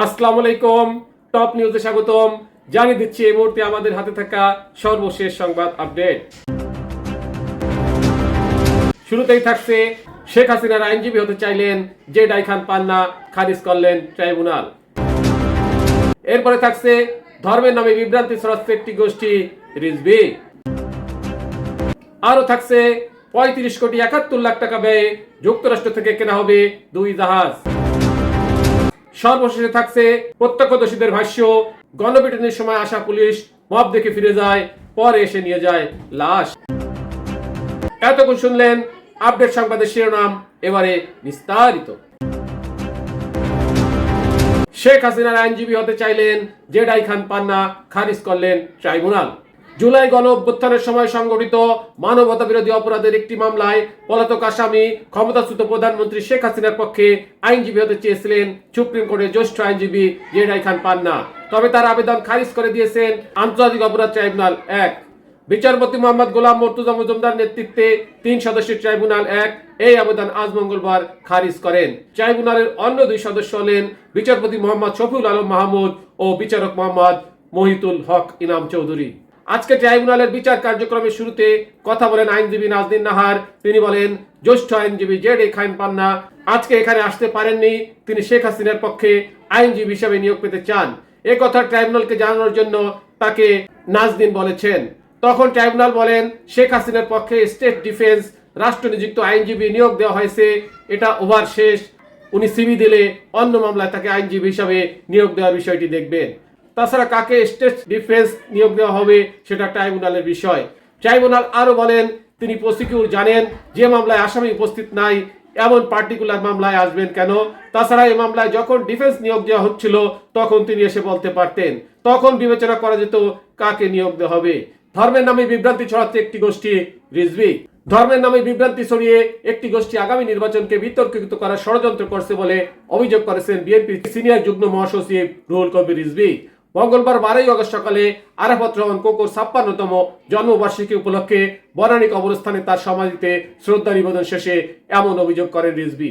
আসসালামু আলাইকুম। টপ নিউজে স্বাগতম। জানিয়ে দিচ্ছি এই মুহূর্তে আমাদের হাতে থাকা সর্বশেষ সংবাদ আপডেট। শুরুতেই থাকছে, শেখ হাসিনার আইনজীবী হতে চাইলেন জেডাই খান পান্না, খারিজ করলেন ট্রাইব্যুনাল। এরপরে থাকছে, ধর্মের নামে বিভ্রান্তি ছড়াচ্ছে একটি গোষ্ঠী রিজভী। আরো থাকছে, 35,71,00,000 টাকা ব্যয়ে যুক্তরাষ্ট্র থেকে কেনা হবে 2 জাহাজ। সর্বশেষে থাকছে, প্রত্যক্ষদর্শীদের ভাষ্য, গণপিটুনির সময় আসা পুলিশ মব দেখে ফিরে যায়, পরে এসে নিয়ে যায় লাশ। এতক্ষণ শুনলেন আপডেট সংবাদের শিরোনাম, এবারে বিস্তারিত। শেখ হাসিনার আইনজীবী হতে চাইলেন জেডাই খান পান্না, খারিজ করলেন ট্রাইব্যুনাল। জুলাই গণ অভ্যুত্থানের সময় সংগঠিত মানবতা বিরোধী অপরাধের একটি মামলায় পলাতক আসামি ক্ষমতাচ্যুত প্রধানমন্ত্রী শেখ হাসিনার পক্ষে আইনজীবী হতে চেয়েছিলেন সুপ্রিম কোর্টের জ্যেষ্ঠ আইনজীবী জেডাই খান পান্না। তবে তার আবেদন খারিজ করে দিয়েছেন আন্তর্জাতিক অপরাধ ট্রাইব্যুনাল 1। বিচারপতি মোহাম্মদ গোলাম মর্তুজা মজুমদার নেতৃত্বে 3 সদস্যের ট্রাইব্যুনাল 1 এই আবেদন আজ মঙ্গলবার খারিজ করেন। ট্রাইব্যুনালের অন্য 2 সদস্য হলেন বিচারপতি মোহাম্মদ শফিউল আলম মাহমুদ ও বিচারক মোহাম্মদ মহিতুল হক ইনাম চৌধুরী। আজকে ট্রাইব্যুনালের বিচার কার্যক্রমের শুরুতে কথা বলেন আইনজীবী নাজনীন নাহার। তিনি বলেন, জ্যেষ্ঠ আইনজীবী জেডাই খান পান্না আজকে এখানে আসতে পারেননি। তিনি শেখ হাসিনার পক্ষে আইনজীবী হিসেবে নিয়োগ পেতে চান। এ কথা ট্রাইব্যুনালকে জানানোর জন্য তাকে নাজনীন বলেছেন। তখন ট্রাইব্যুনাল বলেন, শেখ হাসিনার পক্ষে স্টেট ডিফেন্স রাষ্ট্রনিযুক্ত আইনজীবী নিয়োগ দেওয়া হয়েছে, এটা ওভার শেষ। উনি সিবি দিলে অন্য মামলায় তাকে আইনজীবী হিসাবে নিয়োগ দেওয়ার বিষয়টি দেখবেন। তাছাড়া কাকে স্টেট ডিফেন্স নিয়োগ দেওয়া হবে সেটা ট্রাইব্যুনালের বিষয়। ট্রাইব্যুনাল আরো বলেন, তিনি প্রসিকিউটর জানেন যে মামলায় আসামি উপস্থিত নাই, এমন পার্টিকুলার মামলায় আসবেন কেন? তাছাড়া এই মামলায় যখন ডিফেন্স নিয়োগ দেওয়া হচ্ছিল তখন তিনি এসে বলতে পারতেন, তখন বিবেচনা করা যেত কাকে নিয়োগ দেওয়া হবে। ধর্মের নামে বিভ্রান্তি ছড়াচ্ছে একটি গোষ্ঠী রিজভী। ধর্মের নামে বিভ্রান্তি ছড়িয়ে একটি গোষ্ঠী আগামী নির্বাচনকে বিতর্কিত করার ষড়যন্ত্র করছে বলে অভিযোগ করেছেন বিএনপি সিনিয়র যুগ্ম মহাসচিব রুহুল কবির রিজভী। মঙ্গলবার 12 আগস্ট সকালে আরাফাত রহমান কোকোর 56তম জন্মবার্ষিকী উপলক্ষে বনানী কবরস্থানে তার সমাধিতে শ্রদ্ধা নিবেদন শেষে এমন অভিযোগ করেন রিজভী।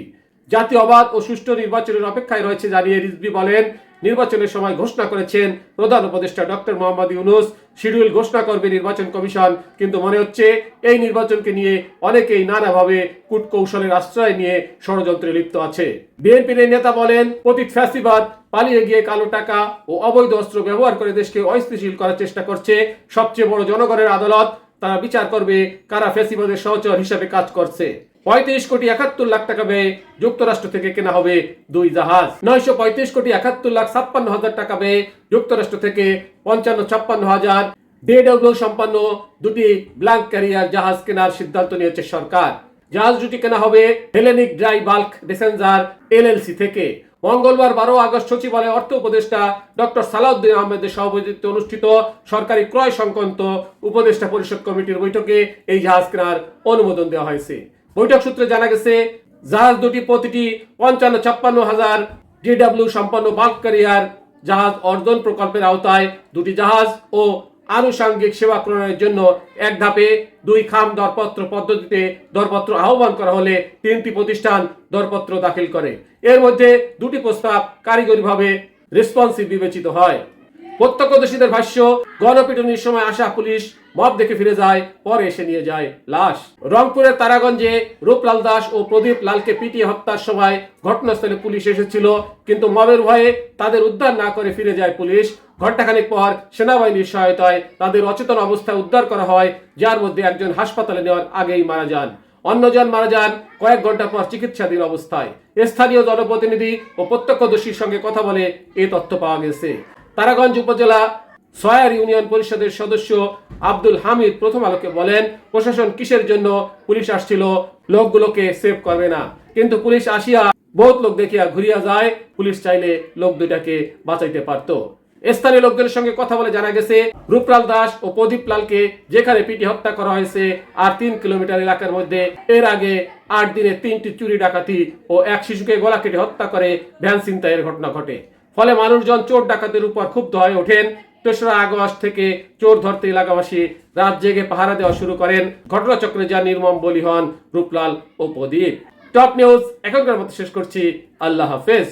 জাতীয় অবাধ ও সুষ্ঠু নির্বাচনের অপেক্ষায় রয়েছে জানিয়ে রিজভী বলেন, নির্বাচনের সময় ঘোষণা করেছেন প্রধান উপদেষ্টা ডক্টর মোহাম্মদ ইউনূস, শিডিউল ঘোষণা করবে নির্বাচন কমিশন, কিন্তু মনে হচ্ছে এই নির্বাচনকে নিয়ে অনেকেই নানাভাবে কূটকৌশলের আশ্রয় নিয়ে ষড়যন্ত্রে লিপ্ত আছে। বিএনপির এই নেতা বলেন, পতিত ফ্যাসিবাদ পালিয়ে গিয়ে কালো টাকা ও অবৈধ অস্ত্র ব্যবহার করে দেশকে অস্থিতিশীল করার চেষ্টা করছে। সবচেয়ে বড় জনগণের আদালত, তারা বিচার করবে কারা ফ্যাসিবাদের সহচর হিসাবে কাজ করছে। 35,71,00,000 টাকা ব্যয়ে যুক্তরাষ্ট্র থেকে কেনা হবে 2 জাহাজ। 935,71,56,000 টাকা ব্যয়ে যুক্তরাষ্ট্র থেকে 55,56,000 DW সম্পন্ন 2টি ব্ল্যাঙ্ক ক্যারিয়ার জাহাজ কেনার সিদ্ধান্ত নিয়েছে সরকার। জাহাজ দুটি কেনা হবে হেলেনিক ড্রাই বাল্ক ডেসেঞ্জার LLC থেকে। মঙ্গলবার 12 আগস্ট সচিবালয়ে অর্থ উপদেষ্টা ডক্টর সালাউদ্দিন আহমেদের সভাপতিত্বে অনুষ্ঠিত সরকারি ক্রয় সংক্রান্ত উপদেষ্টা পরিষদ কমিটির বৈঠকে এই জাহাজ কেনার অনুমোদন দেওয়া হয়েছে। বৈঠক সূত্রে জানা গেছে, জাহাজ দুটি প্রতিটি 55,56,000 DW সম্পন্ন বাল্ক ক্যারিয়ার জাহাজ অর্জন প্রকল্পের আওতায় 2টি জাহাজ ও আনুষঙ্গিক সেবা প্রদানের জন্য এক ধাপে 2 খাম দরপত্র পদ্ধতিতে দরপত্র আহ্বান করা হলে 3টি প্রতিষ্ঠান দরপত্র দাখিল করে। এর মধ্যে 2টি প্রস্তাব কারিগরিভাবে রেসপন্সিভ বিবেচিত হয়। প্রত্যক্ষদর্শীদের ভাষ্য, গণপিটুনির সময় আসা পুলিশ মব দেখে ফিরে যায়, পরে এসে নিয়ে যায় লাশ। রংপুরের তারাগঞ্জে রূপলাল দাস ও প্রদীপ লালকে পিটিয়ে হত্যার সময় ঘটনাস্থলে পুলিশ এসেছিল, কিন্তু মবের ভয়ে তাদের উদ্ধার না করে ফিরে যায় পুলিশ। ঘণ্টাখানেক পর সেনাবাহিনীর সহায়তায় তাদের অচেতন অবস্থায় উদ্ধার করা হয়, যার মধ্যে একজন হাসপাতালে নেওয়ার আগেই মারা যান। অন্যজন মারা যান কয়েক ঘন্টা পর চিকিৎসাধীন অবস্থায়। স্থানীয় জনপ্রতিনিধি ও প্রত্যক্ষদর্শীর সঙ্গে কথা বলে এই তথ্য পাওয়া গেছে। তারাগঞ্জ উপজেলা সয়ার ইউনিয়ন পরিষদের সদস্য আব্দুল হামিদ প্রথম আলোকে বলেন, প্রশাসন কিসের জন্য পুলিশ আসছিল, লোকগুলোকে সেভ করবে না, কিন্তু পুলিশ আসিয়া বহুত লোক দেখিয়া ঘুরিয়া যায়, পুলিশ চাইলে লোক দুটাকে বাঁচাইতে পারত। স্থানীয় লোকদের সঙ্গে কথা বলে জানা গেছে, রূপলাল দাস ও প্রদীপ লালকে যেখানে পিটি হত্যা করা হয়েছে আর 3 কিলোমিটার এলাকার মধ্যে এর আগে 8 দিনে 3টি চুরি ডাকাতি ও এক শিশুকে গলা কেটে হত্যা করে ভ্যান ছিনতাইয়ের ঘটনা ঘটে। ফলে মানুষজন চোর ডাকাতের উপর ক্ষুব্ধ হয়ে ওঠেন। 3রা আগস্ট থেকে চোর ধরতে এলাকাবাসী রাত জেগে পাহারা দেওয়া শুরু করেন। ঘটনাচক্রে যা নির্মম বলি হন রূপলাল ও প্রদীপ। টপ নিউজ এখনকার মতো শেষ করছি। আল্লাহ হাফেজ।